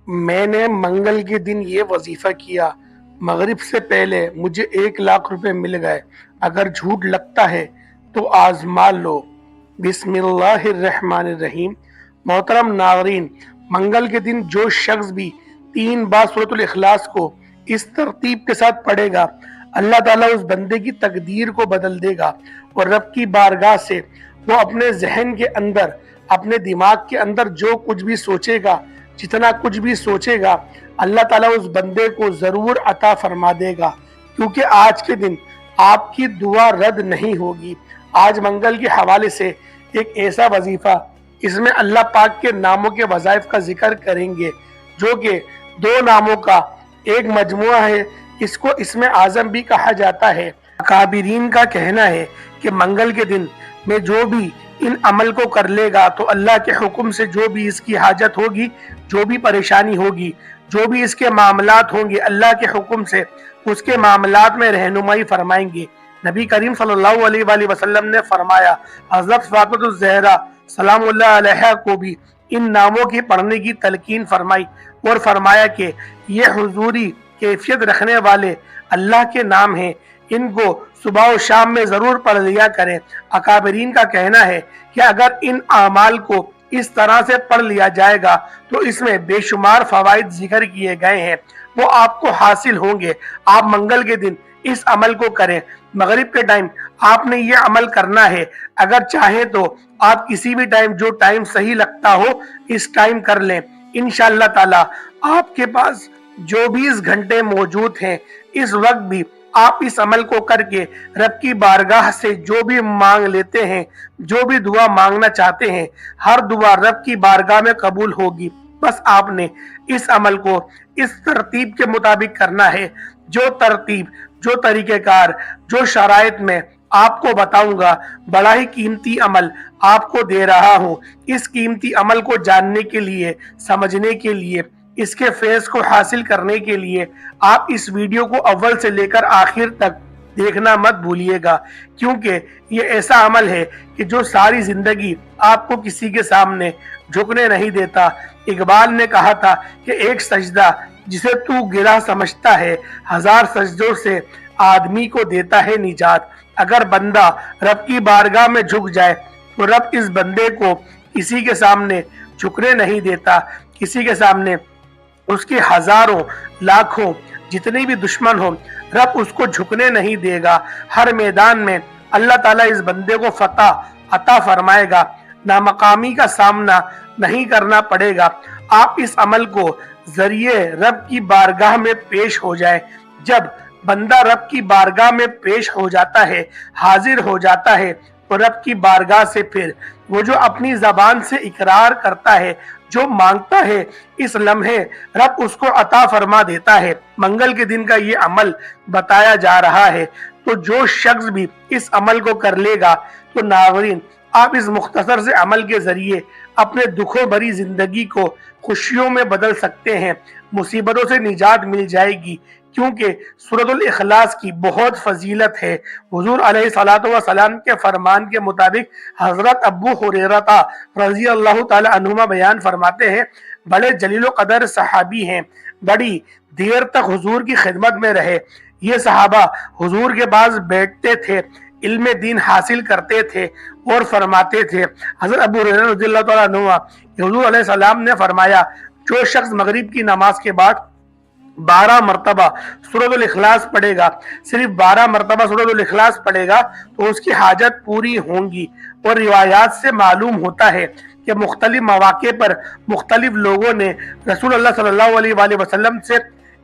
میں نے منگل کے دن یہ وظیفہ کیا، مغرب سے پہلے مجھے 1,00,000 روپے مل گئے۔ اگر جھوٹ لگتا ہے تو آزما لو۔ بسم اللہ الرحمن الرحیم۔ محترم ناظرین، منگل کے دن جو شخص بھی 3 بار سورۃ الاخلاص کو اس ترتیب کے ساتھ پڑھے گا، اللہ تعالیٰ اس بندے کی تقدیر کو بدل دے گا اور رب کی بارگاہ سے وہ اپنے ذہن کے اندر، اپنے دماغ کے اندر جو کچھ بھی سوچے گا، جتنا کچھ بھی سوچے گا، اللہ تعالیٰ اس بندے کو ضرور عطا فرما دے گا، کیونکہ آج کے دن آپ کی دعا رد نہیں ہوگی۔ آج منگل کے حوالے سے ایک ایسا وظیفہ، اس میں اللہ پاک کے ناموں کے وظائف کا ذکر کریں گے، جو کہ 2 ناموں کا ایک مجموعہ ہے۔ اس کو اسم اعظم بھی کہا جاتا ہے۔ اکابرین کا کہنا ہے کہ منگل کے دن میں جو بھی ان عمل کو کر لے گا تو اللہ کے حکم سے جو بھی اس کی حاجت ہوگی، جو بھی پریشانی ہوگی، جو بھی اس کے معاملات ہوں گے، اللہ کے حکم سے اس کے معاملات میں رہنمائی فرمائیں گے۔ نبی کریم صلی اللہ علیہ وآلہ وسلم نے فرمایا، حضرت فاطمہ الزہرا سلام اللہ علیہا کو بھی ان ناموں کی پڑھنے کی تلقین فرمائی اور فرمایا کہ یہ حضوری کیفیت رکھنے والے اللہ کے نام ہیں، ان کو صبح و شام میں ضرور پڑھ لیا کریں۔ اکابرین کا کہنا ہے کہ اگر ان اعمال کو اس طرح سے پڑھ لیا جائے گا تو اس میں بے شمار فوائد ذکر کیے گئے ہیں، وہ آپ کو حاصل ہوں گے۔ آپ منگل کے دن اس عمل کو کریں۔ مغرب کے ٹائم آپ نے یہ عمل کرنا ہے۔ اگر چاہیں تو آپ کسی بھی ٹائم، جو ٹائم صحیح لگتا ہو، اس ٹائم کر لیں۔ انشاءاللہ تعالی آپ کے پاس جو 20 گھنٹے موجود ہیں، اس وقت بھی آپ اس عمل کو کر کے رب کی بارگاہ سے جو بھی مانگ لیتے ہیں، جو بھی دعا مانگنا چاہتے ہیں، ہر دعا رب کی بارگاہ میں قبول ہوگی۔ بس آپ نے اس عمل کو اس ترتیب کے مطابق کرنا ہے، جو ترتیب، جو طریقہ کار، جو شرائط میں آپ کو بتاؤں گا۔ بڑا ہی قیمتی عمل آپ کو دے رہا ہوں۔ اس قیمتی عمل کو جاننے کے لیے، سمجھنے کے لیے، اس کے فیض کو حاصل کرنے کے لیے آپ اس ویڈیو کو اول سے لے کر آخر تک دیکھنا مت بھولیے گا، کیونکہ یہ ایسا عمل ہے کہ جو ساری زندگی آپ کو کسی کے سامنے جھکنے نہیں دیتا۔ اقبال نے کہا تھا کہ ایک سجدہ جسے تو گرہ سمجھتا ہے، 1000 سجدوں سے آدمی کو دیتا ہے نجات۔ اگر بندہ رب کی بارگاہ میں جھک جائے تو رب اس بندے کو کسی کے سامنے جھکنے نہیں دیتا، کسی کے سامنے اس کے ہزاروں، لاکھوں، جتنے بھی دشمن ہوں، رب اس کو جھکنے نہیں دے گا۔ ہر میدان میں اللہ تعالیٰ اس بندے کو فتح عطا فرمائے گا، نامقامی کا سامنا نہیں کرنا پڑے گا۔ آپ اس عمل کو ذریعے رب کی بارگاہ میں پیش ہو جائیں۔ جب بندہ رب کی بارگاہ میں پیش ہو جاتا ہے، حاضر ہو جاتا ہے، تو رب کی بارگاہ سے پھر وہ جو اپنی زبان سے اقرار کرتا ہے، جو مانگتا ہے، اس لمحے رب اس کو عطا فرما دیتا ہے۔ منگل کے دن کا یہ عمل بتایا جا رہا ہے، تو جو شخص بھی اس عمل کو کر لے گا تو ناظرین، آپ اس مختصر سے عمل کے ذریعے اپنے دکھوں بھری زندگی کو خوشیوں میں بدل سکتے ہیں، مصیبتوں سے نجات مل جائے گی، کیونکہ سورۃ الاخلاص کی بہت فضیلت ہے۔ حضور علیہ الصلوۃ والسلام کے فرمان کے مطابق حضرت ابو ہریرہ رضی اللہ تعالی عنہما بیان فرماتے ہیں، بڑے جلیل و قدر صحابی ہیں، بڑی دیر تک حضور کی خدمت میں رہے۔ یہ صحابہ حضور کے پاس بیٹھتے تھے، علم دین حاصل کرتے تھے اور فرماتے تھے۔ حضرت ابو ہریرہ رضی اللہ تعالیٰ عنہ، حضور علیہ السلام نے فرمایا، جو شخص مغرب کی نماز کے بعد 12 مرتبہ سورۃ الاخلاص پڑھے گا، صرف 12 مرتبہ سورۃ الاخلاص پڑھے گا، تو اس کی حاجت پوری ہوں گی۔ اور روایات سے معلوم ہوتا ہے کہ مختلف مواقع پر مختلف لوگوں نے رسول اللہ صلی اللہ علیہ وآلہ وسلم سے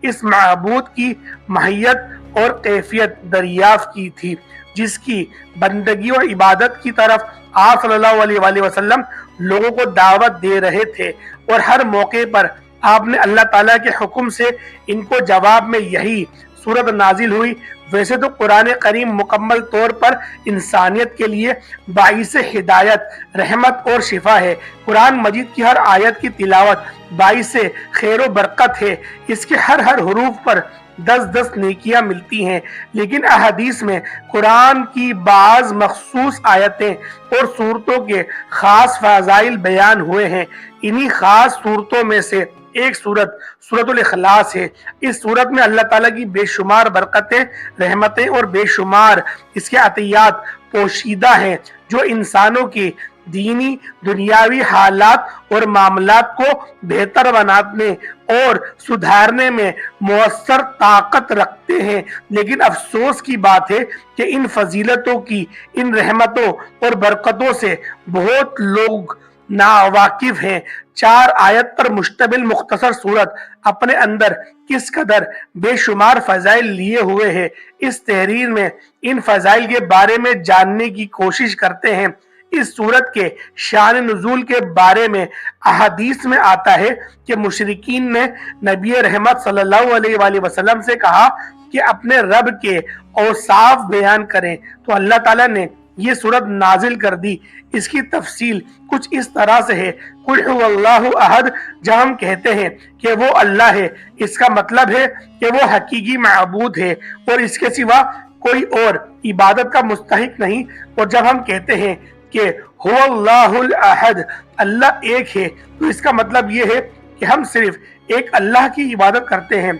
اس معبود کی ماہیت اور کیفیت دریافت کی تھی، جس کی بندگی اور عبادت کی طرف آپ صلی اللہ علیہ وآلہ وسلم لوگوں کو دعوت دے رہے تھے، اور ہر موقع پر آپ نے اللہ تعالیٰ کے حکم سے ان کو جواب میں یہی صورت نازل ہوئی، ویسے تو قرآن کریم مکمل طور پر انسانیت کے لیے باعث ہدایت، رحمت اور شفا ہے۔ قرآن مجید کی ہر آیت کی تلاوت باعث خیر و برکت ہے۔ اس کے ہر حروف پر 10 نیکیاں ملتی ہیں۔ لیکن احادیث میں قرآن کی بعض مخصوص آیتیں اور صورتوں کے خاص فضائل بیان ہوئے ہیں۔ انہی خاص صورتوں میں سے ایک سورۃ الاخلاص ہے۔ اس سورت میں اللہ تعالیٰ کی بے شمار برکتیں، رحمتیں اور بے شمار اس کے عطیات پوشیدہ ہیں، جو انسانوں کی دینی دنیاوی حالات اور معاملات کو بہتر بنانے اور سدھارنے میں مؤثر طاقت رکھتے ہیں۔ لیکن افسوس کی بات ہے کہ ان فضیلتوں کی، ان رحمتوں اور برکتوں سے بہت لوگ ناواقف ہیں۔ 4 آیت پر مشتمل مختصر سورت اپنے اندر کس قدر بے شمار فضائل لیے ہوئے ہے، اس تحریر میں ان فضائل کے بارے میں جاننے کی کوشش کرتے ہیں۔ اس سورت کے شان نزول کے بارے میں احادیث میں آتا ہے کہ مشرکین نے نبی رحمت صلی اللہ علیہ وآلہ وسلم سے کہا کہ اپنے رب کے اوصاف بیان کریں، تو اللہ تعالیٰ نے یہ سورت نازل کر دی۔ اس کی تفصیل کچھ اس طرح سے ہے: قل هو اللہ احد، جب ہم کہتے ہیں کہ وہ اللہ ہے، اس کا مطلب ہے کہ وہ حقیقی معبود ہے اور اس کے سوا کوئی اور عبادت کا مستحق نہیں۔ اور جب ہم کہتے ہیں کہ هو اللہ الاحد، اللہ ایک ہے، تو اس کا مطلب یہ ہے کہ ہم صرف ایک اللہ کی عبادت کرتے ہیں،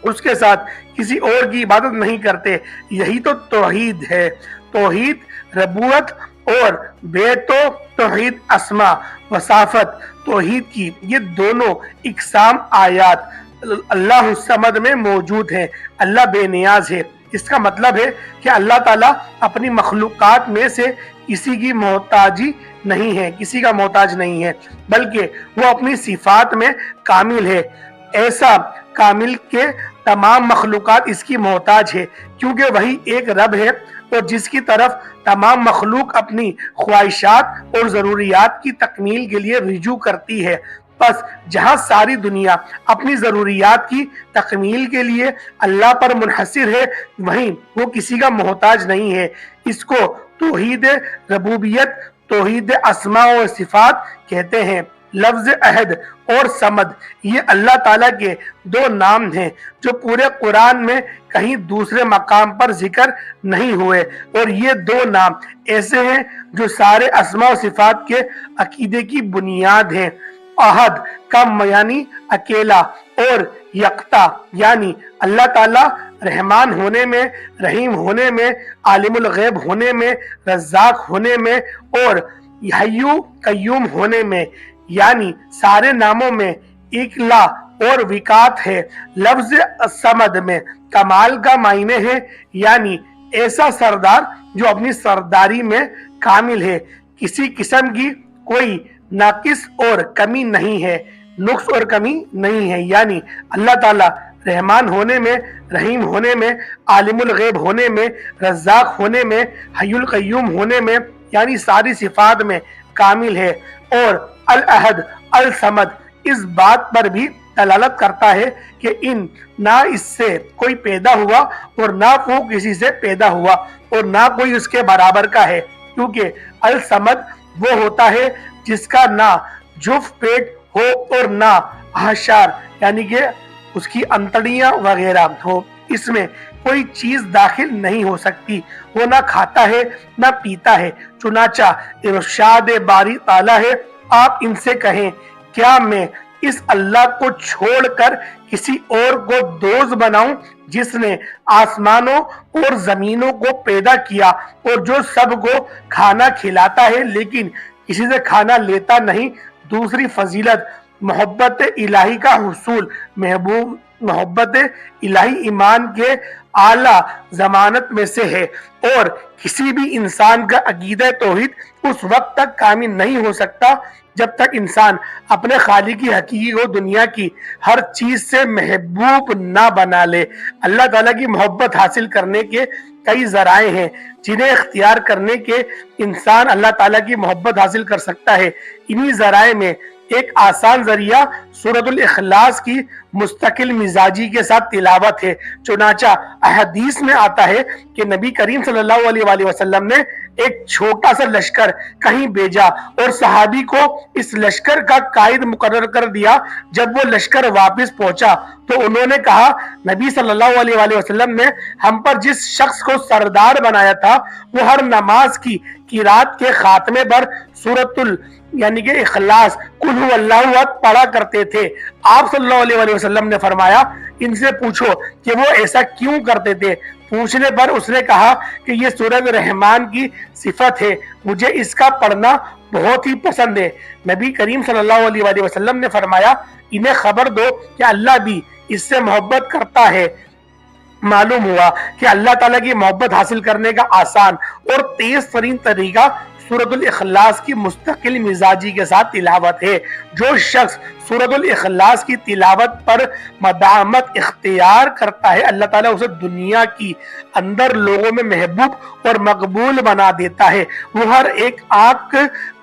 اس کے ساتھ کسی اور کی عبادت نہیں کرتے۔ یہی تو توحید ہے۔ توحید ربوبیت اور بیتو توحید اسماء و صفات توحید کی یہ دونوں اقسام آیات اللہ الصمد میں موجود ہیں۔ اللہ بے نیاز ہے۔ اس کا مطلب ہے کہ اللہ تعالیٰ اپنی مخلوقات میں سے کسی کی محتاجی نہیں ہے، کسی کا محتاج نہیں ہے، بلکہ وہ اپنی صفات میں کامل ہے، ایسا کامل کہ تمام مخلوقات اس کی محتاج ہے، کیونکہ وہی ایک رب ہے اور جس کی طرف تمام مخلوق اپنی خواہشات اور ضروریات کی تکمیل کے لیے رجوع کرتی ہے۔ بس جہاں ساری دنیا اپنی ضروریات کی تکمیل کے لیے اللہ پر منحصر ہے، وہیں وہ کسی کا محتاج نہیں ہے۔ اس کو توحید ربوبیت، توحید اسماء و صفات کہتے ہیں۔ لفظ عہد اور صمد یہ اللہ تعالیٰ کے 2 نام ہیں جو پورے قرآن میں کہیں دوسرے مقام پر ذکر نہیں ہوئے، اور یہ 2 نام ایسے ہیں جو سارے اسماء و صفات کے عقیدے کی بنیاد ہیں۔ احد کا یعنی اکیلا اور یکتا یعنی اللہ تعالیٰ رحمان ہونے میں، رحیم ہونے میں، عالم الغیب ہونے میں، رزاق ہونے میں اور حی قیوم ہونے میں، یعنی سارے ناموں میں اکلا اور وقات ہے۔ لفظ صمد میں کمال کا معنی ہے، یعنی ایسا سردار جو اپنی سرداری میں کامل ہے، کسی قسم کی کوئی ناقص اور کمی نہیں ہے، نقص اور کمی نہیں ہے۔ یعنی اللہ تعالیٰ رحمان ہونے میں، رحیم ہونے میں، عالم الغیب ہونے میں، رزاق ہونے میں، حی القیوم ہونے میں، یعنی ساری صفات میں کامل ہے۔ اور الاحد الصمد اس بات پر بھی دلالت کرتا ہے کہ نہ اس سے کوئی پیدا ہوا اور نہ وہ کسی سے پیدا ہوا اور نہ کوئی اس کے برابر کا ہے، کیونکہ الصمد وہ ہوتا ہے جس کا نہ جفت پیٹ ہو اور نہ احشار یعنی کہ اس کی انتڑیاں وغیرہ ہو، اس میں کوئی چیز داخل نہیں ہو سکتی، وہ نہ کھاتا ہے نہ پیتا ہے۔ چنانچہ ارشاد باری تعالیٰ ہے: آپ ان سے کہیں، کیا میں اس اللہ کو چھوڑ کر کسی اور کو دوست بناؤں جس نے آسمانوں اور زمینوں کو پیدا کیا اور جو سب کو کھانا کھلاتا ہے لیکن کسی سے کھانا لیتا نہیں۔ دوسری فضیلت محبت الہی کا حصول، محبت الہی ایمان کے اعلیٰ ضمانت میں سے ہے، اور کسی بھی انسان کا عقیدہ توحید اس وقت تک کامل نہیں ہو سکتا جب تک انسان اپنے خالق حقیقی کو دنیا کی ہر چیز سے محبوب نہ بنا لے۔ اللہ تعالیٰ کی محبت حاصل کرنے کے کئی ذرائع ہیں جنہیں اختیار کرنے کے انسان اللہ تعالیٰ کی محبت حاصل کر سکتا ہے۔ انہی ذرائع میں ایک آسان ذریعہ سورۃ الاخلاص کی مستقل مزاجی کے ساتھ تلاوت ہے۔ چنانچہ احادیث میں آتا ہے کہ نبی کریم صلی اللہ علیہ وآلہ وسلم نے ایک چھوٹا سا لشکر کہیں بھیجا اور صحابی کو اس لشکر کا قائد مقرر کر دیا۔ جب وہ لشکر واپس پہنچا تو انہوں نے کہا نبی صلی اللہ علیہ وآلہ وسلم نے ہم پر جس شخص کو سردار بنایا تھا وہ ہر نماز کی قرات کے خاتمے پر سورۃ یعنی کہ اخلاص قل هو اللہ احد پڑھا کرتے تھے۔ آپ صلی اللہ علیہ وآلہ وسلم نے فرمایا ان سے پوچھو کہ وہ ایسا کیوں کرتے تھے۔ پوچھنے پر اس نے کہا کہ یہ سورۃ رحمان کی صفت ہے، مجھے اس کا پڑھنا بہت ہی پسند ہے۔ نبی کریم صلی اللہ علیہ وآلہ وسلم نے فرمایا انہیں خبر دو کہ اللہ بھی اس سے محبت کرتا ہے۔ معلوم ہوا کہ اللہ تعالیٰ کی محبت حاصل کرنے کا آسان اور تیز ترین طریقہ سورۃ الاخلاص کی مستقل مزاجی کے ساتھ تلاوت ہے۔ جو شخص سورۃ الاخلاص کی تلاوت پر مداومت اختیار کرتا ہے اللہ تعالیٰ اسے دنیا کی اندر لوگوں میں محبوب اور مقبول بنا دیتا ہے، وہ ہر ایک آنکھ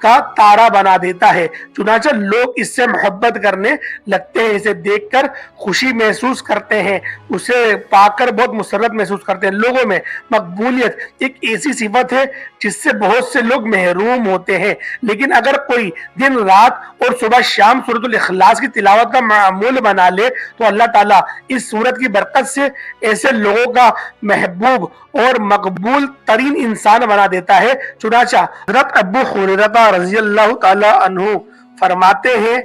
کا تارا بنا دیتا ہے۔ چنانچہ لوگ اس سے محبت کرنے لگتے ہیں، اسے دیکھ کر خوشی محسوس کرتے ہیں، اسے پا کر بہت مسرت محسوس کرتے ہیں۔ لوگوں میں مقبولیت ایک ایسی صفت ہے جس سے بہت سے لوگ محروم ہوتے ہیں، لیکن اگر کوئی دن رات اور صبح شام سورۃ الاخلاص کی تلاوت کا معمول بنا لے تو اللہ تعالیٰ اس سورت کی برکت سے ایسے لوگوں کا محبوب اور مقبول ترین انسان بنا دیتا ہے۔ چنانچہ حضرت ابو ہریرہ رضی اللہ تعالی عنہ فرماتے ہیں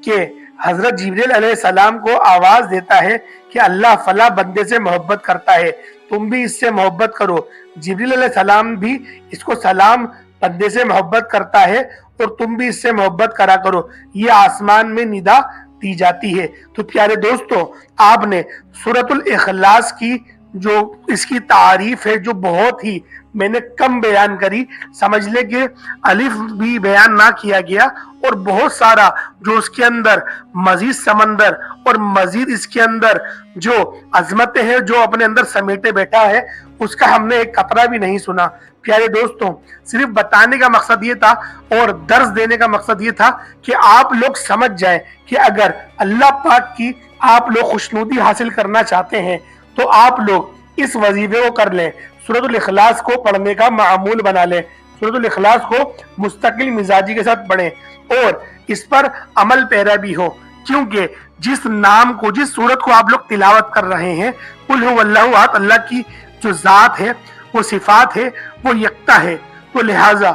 کہ حضرت جبریل علیہ السلام کو آواز دیتا ہے کہ اللہ فلاں بندے سے محبت کرتا ہے، تم بھی اس سے محبت کرو۔ جبریل علیہ السلام بھی اس کو سلام بندے سے محبت کرتا ہے اور تم بھی اس سے محبت کرا کرو، یہ آسمان میں ندا دی جاتی ہے۔ تو پیارے دوستو، آپ نے سورۃ الاخلاص کی جو اس کی تعریف ہے جو بہت ہی میں نے کم بیان کری، سمجھ لے کہ الف بھی بیان نہ کیا گیا، اور بہت سارا جو اس کے اندر مزید سمندر اور مزید اس کے اندر جو عظمتیں ہیں جو اپنے اندر سمیٹے بیٹھا ہے اس کا ہم نے ایک قطرہ بھی نہیں سنا۔ پیارے دوستوں، صرف بتانے کا مقصد یہ تھا اور درس دینے کا مقصد یہ تھا کہ آپ لوگ سمجھ جائیں کہ اگر اللہ پاک کی آپ لوگ خوشنودی حاصل کرنا چاہتے ہیں تو آپ لوگ اس وظیفے کو کر لیں، سورۃ الاخلاص کو پڑھنے کا معمول بنا لیں، سورۃ الاخلاص کو مستقل مزاجی کے ساتھ پڑھیں اور اس پر عمل پیرا بھی ہو، کیونکہ جس نام کو جس سورت کو آپ لوگ تلاوت کر رہے ہیں قل هو اللہ احد، اللہ کی جو ذات ہے وہ صفات ہے وہ یکتا ہے، تو لہٰذا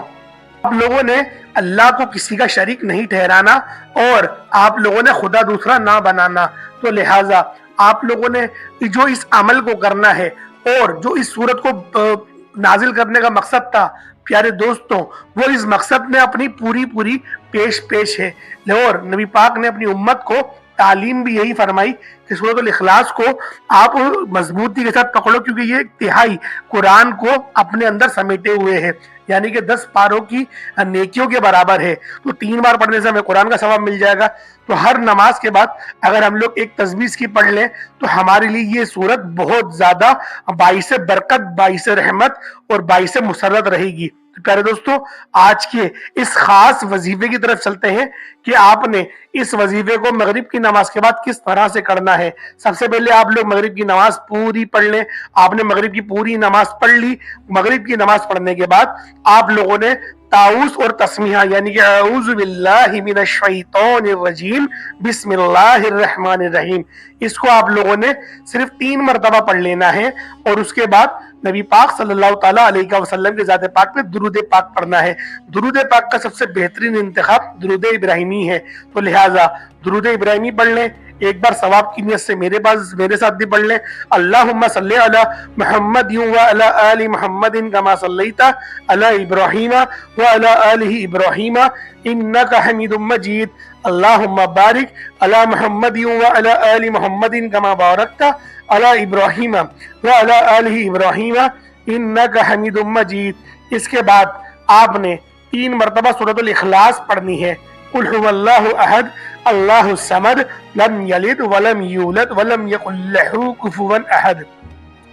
آپ لوگوں نے اللہ کو کسی کا شریک نہیں ٹھہرانا اور آپ لوگوں نے خدا دوسرا نہ بنانا، تو لہٰذا آپ لوگوں نے جو اس عمل کو کرنا ہے اور جو اس صورت کو نازل کرنے کا مقصد تھا پیارے دوستوں وہ اس مقصد میں اپنی پوری پیش ہے، اور نبی پاک نے اپنی امت کو تعلیم بھی یہی فرمائی کہ سورۃ الاخلاص کو آپ مضبوطی کے ساتھ پکڑو، کیونکہ یہ تہائی قرآن کو اپنے اندر سمیٹے ہوئے ہے، یعنی کہ 10 پاروں کی نیکیوں کے برابر ہے۔ تو 3 بار پڑھنے سے ہمیں قرآن کا ثواب مل جائے گا، تو ہر نماز کے بعد اگر ہم لوگ ایک تسبیح کی پڑھ لیں تو ہمارے لیے یہ سورت بہت زیادہ باعث برکت، باعث رحمت اور باعث مسرت رہے گی۔ تو پیارے دوستو، آج کے اس خاص وظیفے کی طرف چلتے ہیں کہ آپ نے اس وظیفے کو مغرب کی نماز کے بعد کس طرح سے کرنا ہے۔ سب سے پہلے آپ لوگ مغرب کی نماز پوری پڑھ لیں۔ آپ نے مغرب کی پوری نماز پڑھ لی، مغرب کی نماز پڑھنے کے بعد آپ لوگوں نے تعوذ اور تسمیہ یعنی کہ اعوذ باللہ من الشیطان الرجیم بسم اللہ الرحمن الرحیم، اس کو آپ لوگوں نے صرف 3 مرتبہ پڑھ لینا ہے، اور اس کے بعد نبی پاک صلی اللہ تعالیٰ علیہ وسلم کے ذات پاک پہ درود پاک پڑھنا ہے۔ درود پاک کا سب سے بہترین انتخاب درود ابراہیمی ہے، تو لہٰذا درود ابراہیمی پڑھ لیں۔ ایک بار ثواب کی نیت سے میرے ساتھ بھی پڑھ لیں، اللہم صلی علی محمد وعلی آل محمد کما صلیت علی ابراہیم وعلی آل ابراہیم انک حمید مجید، اللہم بارک علی محمد وعلی آل محمد کما بارکت علی ابراہیم وعلی آل ابراہیم انک حمید مجید۔ اس کے بعد آپ نے 3 مرتبہ سورۃ الاخلاص پڑھنی ہے، قل هو اللہ احد اللہ الصمد لم یلد ولم یولد ولم یکن لہ کفوا احد۔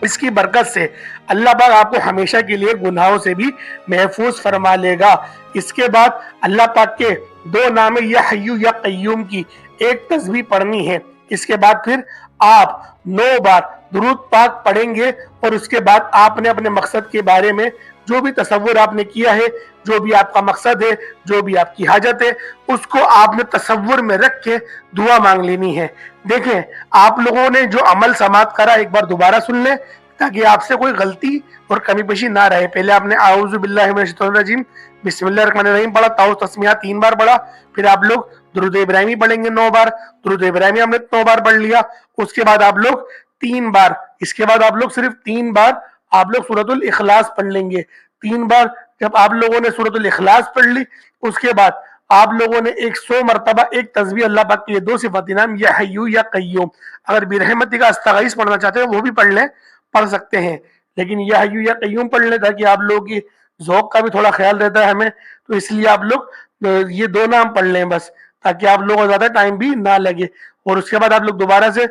اس کی برکت سے اللہ پاک آپ کو ہمیشہ کے لیے گناہوں سے بھی محفوظ فرما لے گا۔ اس کے بعد اللہ پاک کے دو نام یا حیو یا قیوم کی ایک تسبیح پڑھنی ہے. اس کے بعد پھر آپ 9 بار درود پاک پڑھیں گے اور اس کے بعد آپ نے اپنے مقصد کے بارے میں جو بھی تصور آپ نے کیا ہے، جو بھی آپ کا مقصد ہے، جو بھی آپ کی حاجت ہے، اس کو آپ نے تصور میں رکھ کے دعا مانگ لینی ہے. دیکھیں آپ لوگوں نے جو عمل سماعت کرا ایک بار دوبارہ سن لیں تاکہ آپ سے کوئی غلطی اور کمی پیشی نہ رہے. پہلے آپ نے اعوذ باللہ من الشیطان الرجیم بسم اللہ الرحمن الرحیم پڑھا، تعوذ تسمیہ 3 بار پڑھا، پھر آپ لوگ درود ابراہیمی پڑھیں گے 9 بار. درود ابراہیمی ہم نے 9 بار پڑھ لیا. اس کے بعد آپ لوگ 3 بار، اس کے بعد آپ لوگ صرف 3 بار آپ لوگ سورۃ الاخلاص پڑھ لیں گے. 3 بار جب آپ لوگوں نے سورۃ الاخلاص پڑھ لی، اس کے بعد آپ لوگوں نے 100 مرتبہ ایک تسبیح اللہ پاک کے 2 صفاتی نام یا حیو یا قیوم، اگر برحمتی کا استغیث پڑھنا چاہتے ہیں وہ بھی پڑھ لیں، پڑھ سکتے ہیں، لیکن یا حیو یا قیوم پڑھ لیں تاکہ آپ لوگوں کی ذوق کا بھی تھوڑا خیال رہتا ہے ہمیں، تو اس لیے آپ لوگ یہ 2 نام پڑھ لیں بس، تاکہ آپ لوگوں کو زیادہ ٹائم بھی نہ لگے. اور اس کے بعد آپ لوگ دوبارہ سے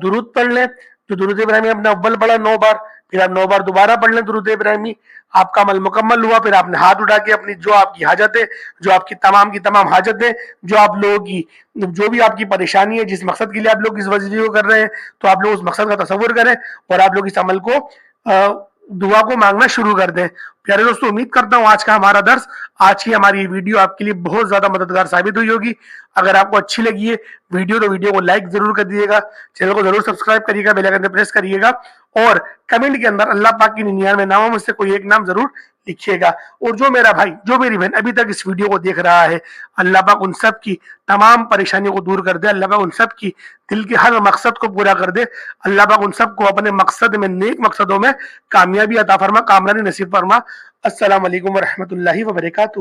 درود پڑھ لیں. جو درود ابراہیمی اپنے اول پڑھا 9 بار، پھر آپ 9 بار دوبارہ پڑھ لیں درود ابراہیمی. آپ کا عمل مکمل ہوا. پھر آپ نے ہاتھ اٹھا کے اپنی جو آپ کی حاجت ہے، جو آپ کی تمام حاجتیں، جو آپ لوگوں کی جو بھی آپ کی پریشانی ہے، جس مقصد کے لیے آپ لوگ اس وظیفے کو کر رہے ہیں، تو آپ لوگ اس مقصد کا تصور کریں اور آپ لوگ اس عمل کو دعا کو مانگنا شروع کر دیں. پیارے دوستو، امید کرتا ہوں آج کا ہمارا درس، آج کی ہماری ویڈیو آپ کے لیے بہت زیادہ مددگار ثابت ہوئی ہوگی. اگر آپ کو اچھی لگی ہے ویڈیو تو ویڈیو کو لائک ضرور کر دیجیے گا، چینل کو ضرور سبسکرائب کریے گا، بیل آئیکن پہ پریس کریے گا، اور کمنٹ کے اندر اللہ پاک کی 99 ناموں میں سے کوئی ایک نام ضرور لکھیے گا. اور جو میرا بھائی، جو میری بہن ابھی تک اس ویڈیو کو دیکھ رہا ہے، اللہ پاک ان سب کی تمام پریشانیوں کو دور کر دے. اللہ پاک ان سب کی دل کے ہر مقصد کو پورا کر دے. اللہ پاک ان سب کو اپنے مقصد میں، نیک مقصدوں میں کامیابی عطا فرما، کامرانی نصیب فرما. السلام علیکم ورحمۃ اللہ وبرکاتہ.